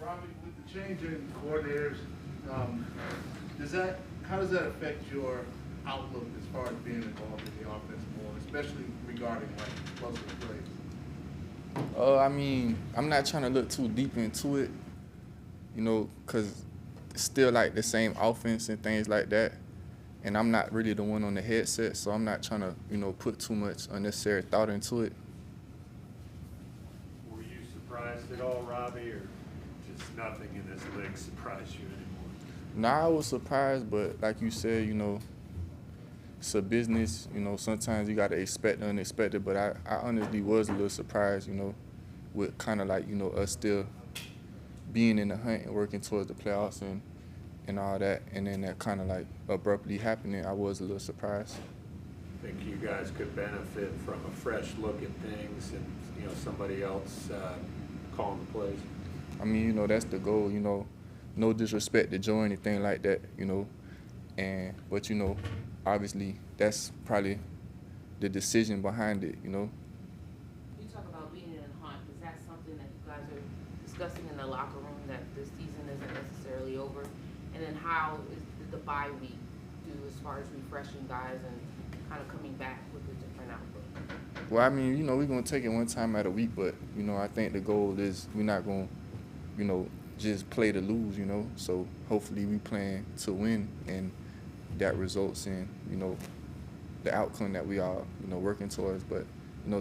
Robby, with the change in coordinators, how does that affect your outlook as far as being involved in the offense more, especially regarding like explosive plays? I mean, I'm not trying to look too deep into it, because it's still like the same offense and things like that. And I'm not really the one on the headset, so I'm not trying to, put too much unnecessary thought into it. Were you surprised at all, Robby, or just nothing in this league surprised you anymore? Nah, I was surprised, but like you said, it's a business. Sometimes you got to expect the unexpected, but I honestly was a little surprised, with kind of like, us still being in the hunt and working towards the playoffs and all that, and then that kind of like abruptly happening, I was a little surprised. Think you guys could benefit from a fresh look at things and, somebody else calling the plays? I mean, that's the goal, no disrespect to Joe or anything like that, but obviously that's probably the decision behind it, You talk about being in a hunt. Is that something that you guys are discussing in the locker room, that this season isn't necessarily over? And then how did the bye week do as far as refreshing guys and kind of coming back with a different outlook? Well, I mean, we're going to take it one time at a week, but, I think the goal is we're not going to, just play to lose, So hopefully we plan to win, and that results in, the outcome that we are, working towards. But,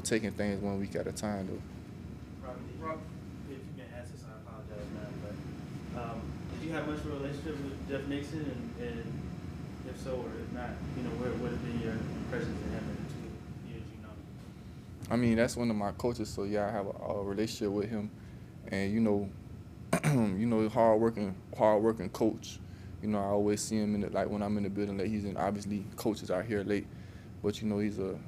taking things 1 week at a time, though. Robby, if you can answer this, I apologize, man. But did you have much of a relationship with Jeff Nixon, and if so, or if not, what have been your impressions of him in the 2 years you know? I mean, that's one of my coaches, so yeah, I have a relationship with him, and hard working coach. I always see him like when I'm in the building. Like he's in. Obviously, coaches are here late, but he's a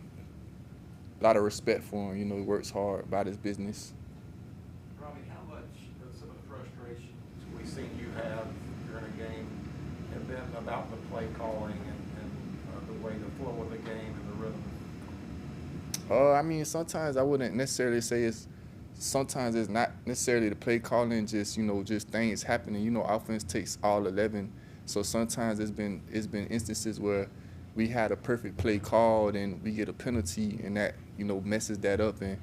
lot of respect for him. He works hard about his business. Robby, how much of some of the frustrations we've seen you have during a game have been about the play calling and the way, the flow of the game and the rhythm? I mean, sometimes I wouldn't necessarily say it's. Sometimes it's not necessarily the play calling, just just things happening. Offense takes all 11, so sometimes it's been instances where we had a perfect play called and we get a penalty, and that messes that up, and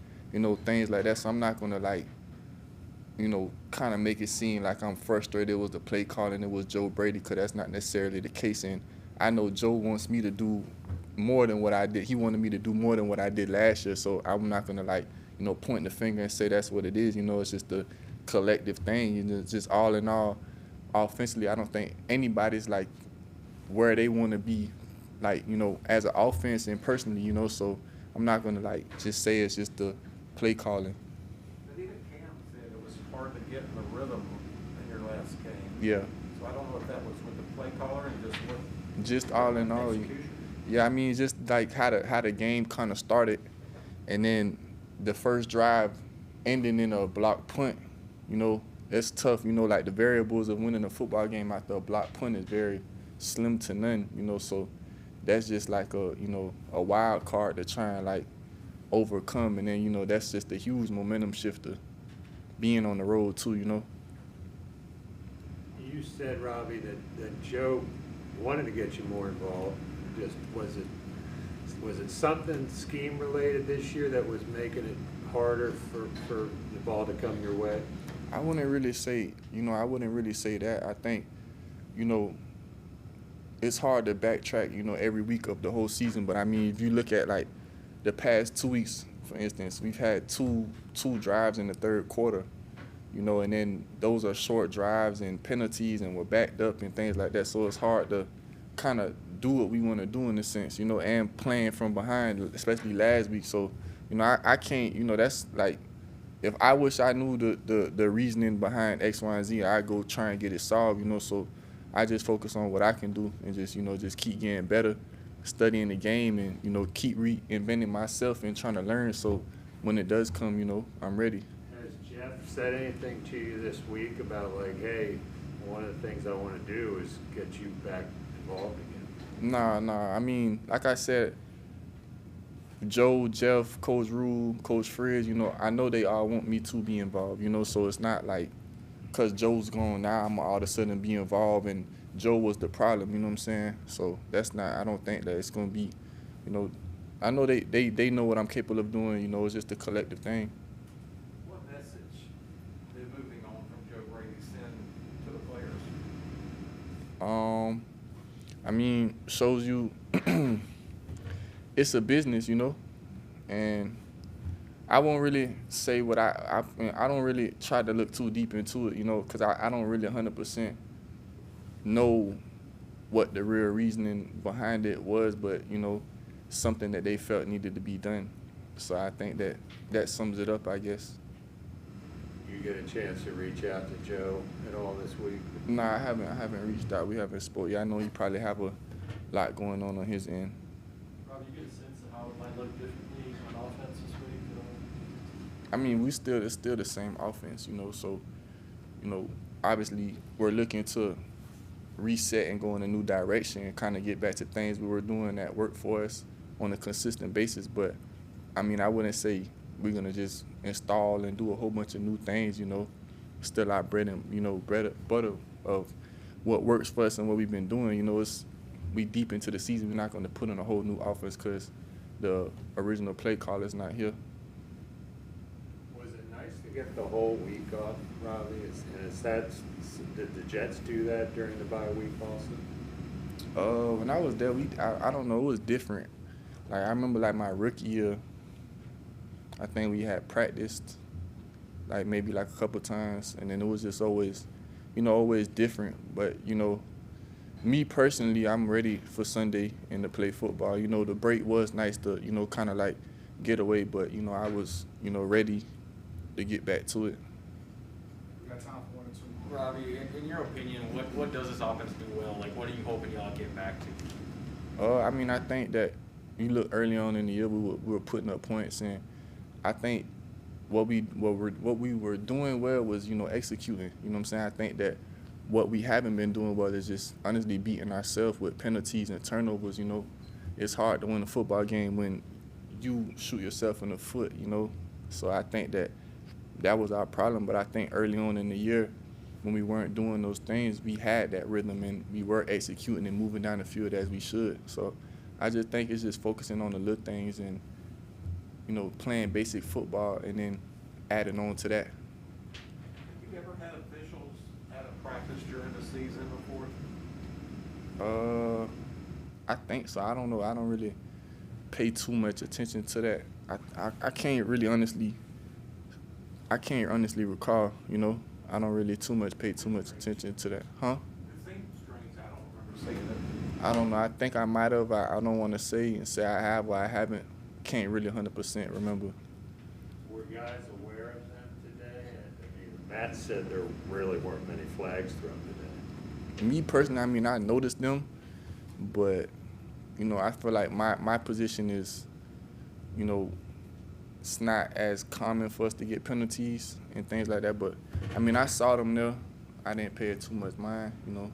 things like that. So I'm not gonna like kind of make it seem like I'm frustrated. It was the play calling, it was Joe Brady, because that's not necessarily the case. And I know Joe wants me to do more than what I did. He wanted me to do more than what I did last year, so I'm not gonna like point the finger and say that's what it is. It's just a collective thing. Just all in all, offensively, I don't think anybody's like where they want to be, like as an offense and personally. So I'm not gonna like just say it's just the play calling. But even Cam said it was hard to get in the rhythm in your last game. Yeah. So I don't know if that was with the play caller and just with Just all in all. execution. Yeah, I mean, just like how the game kind of started, and then the first drive ending in a block punt. It's tough. Like the variables of winning a football game after a block punt is very slim to none. So that's just like a wild card to try and like overcome, and then that's just a huge momentum shifter being on the road too. You said, Robby, that Joe wanted to get you more involved. Just was it something scheme related this year that was making it harder for the ball to come your way? I wouldn't really say that. I think, it's hard to backtrack, every week of the whole season. But I mean, if you look at like the past 2 weeks, for instance, we've had two drives in the third quarter, and then those are short drives and penalties, and we're backed up and things like that. So it's hard to kind of do what we want to do in a sense, and playing from behind, especially last week. So, I can't, that's like, if I wish I knew the reasoning behind X, Y, and Z, I'd go try and get it solved, So I just focus on what I can do and just keep getting better, studying the game, and, keep reinventing myself and trying to learn. So when it does come, I'm ready. Has Jeff said anything to you this week about like, hey, one of the things I want to do is get you back involved again? Nah. I mean, like I said, Joe, Jeff, Coach Rule, Coach Frizz, I know they all want me to be involved, so it's not like because Joe's gone now, I'm all of a sudden be involved, and Joe was the problem, you know what I'm saying? So that's not, I don't think that it's going to be, you know, I know they know what I'm capable of doing, you know, it's just a collective thing. What message did moving on from Joe Brady send to the players? I mean, shows you it's a business, you know, and I won't really say what I don't really try to look too deep into it, you know, because I don't really 100% know what the real reasoning behind it was, but, you know, something that they felt needed to be done. So I think that sums it up, I guess. You get a chance to reach out to Joe at all this week? Nah, I haven't reached out. We haven't spoke. Yeah, I know he probably have a lot going on his end. Rob, you get a sense of how it might look differently on offense this week at all? I mean, it's still the same offense, you know. So, you know, obviously we're looking to reset and go in a new direction and kind of get back to things we were doing that worked for us on a consistent basis. But I mean, I wouldn't say we're gonna just install and do a whole bunch of new things, you know. Still our bread and, you know, butter of what works for us and what we've been doing. You know, we deep into the season. We're not going to put in a whole new offense because the original play caller is not here. Was it nice to get the whole week off, Robbie? Did the Jets do that during the bye week also? When I was there, I don't know, it was different. Like, I remember, like, my rookie year, I think we had practiced, like, maybe, like, a couple times, and then it was just always, you know, always different. But, you know, me personally, I'm ready for Sunday and to play football. You know, the break was nice to, you know, kind of, like, get away, but, you know, I was, you know, ready to get back to it. We got time for one or two more. Robbie, in your opinion, what does this offense do well? Like, what are you hoping y'all get back to? I mean, I think that you look early on in the year, we were putting up points, and I think what we were doing well was, you know, executing. You know what I'm saying? I think that what we haven't been doing well is just honestly beating ourselves with penalties and turnovers. You know, it's hard to win a football game when you shoot yourself in the foot, you know. So I think that was our problem. But I think early on in the year, when we weren't doing those things, we had that rhythm and we were executing and moving down the field as we should. So I just think it's just focusing on the little things and, you know, playing basic football and then adding on to that. Have you ever had officials at a practice during the season before? I think so. I don't know. I don't really pay too much attention to that. I can't honestly recall, you know. I don't really pay too much attention to that. Huh? It seems strange. I don't remember seeing it. I don't know. I think I might have. I don't want to say I have or I haven't. Can't really 100% remember. Were guys aware of them today? I mean, Matt said there really weren't many flags thrown today. Me personally, I mean, I noticed them, but, you know, I feel like my position is, you know, it's not as common for us to get penalties and things like that. But, I mean, I saw them there. I didn't pay it too much mind, you know.